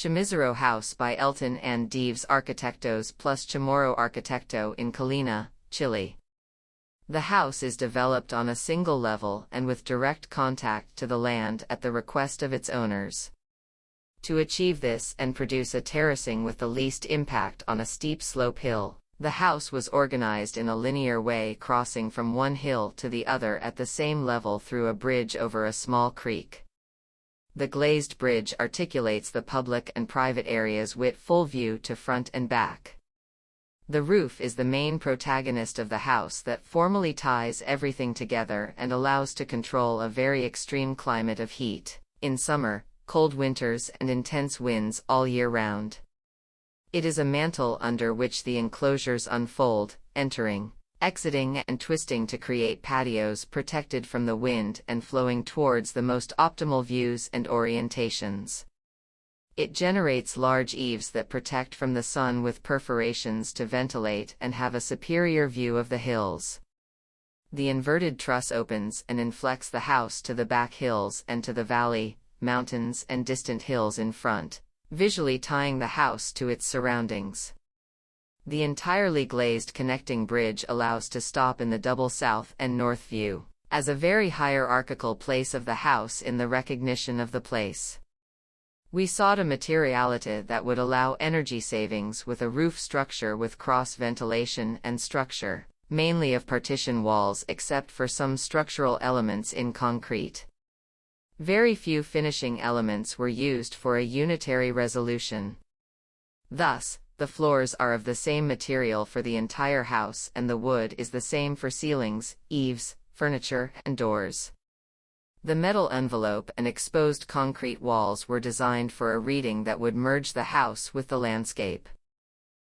Chamisero house by Elton&Deves Arquitectos Chamorro Arquitecto in Colina, Chile. The house is developed on a single level and with direct contact to the land at the request of its owners. To achieve this and produce a terracing with the least impact on a steep slope hill, the house was organized in a linear way, crossing from one hill to the other at the same level through a bridge over a small creek. The glazed bridge articulates the public and private areas with full view to front and back. The roof is the main protagonist of the house that formally ties everything together and allows to control a very extreme climate of heat in summer, cold winters and intense winds all year round. It is a mantle under which the enclosures unfold, entering, exiting and twisting to create patios protected from the wind and flowing towards the most optimal views and orientations. It generates large eaves that protect from the sun with perforations to ventilate and have a superior view of the hills. The inverted truss opens and inflects the house to the back hills and to the valley, mountains and distant hills in front, visually tying the house to its surroundings. The entirely glazed connecting bridge allows to stop in the double south and north view, as a very hierarchical place of the house in the recognition of the place. We sought a materiality that would allow energy savings with a roof structure with cross ventilation and structure, mainly of partition walls except for some structural elements in concrete. Very few finishing elements were used for a unitary resolution. Thus, the floors are of the same material for the entire house and the wood is the same for ceilings, eaves, furniture, and doors. The metal envelope and exposed concrete walls were designed for a reading that would merge the house with the landscape.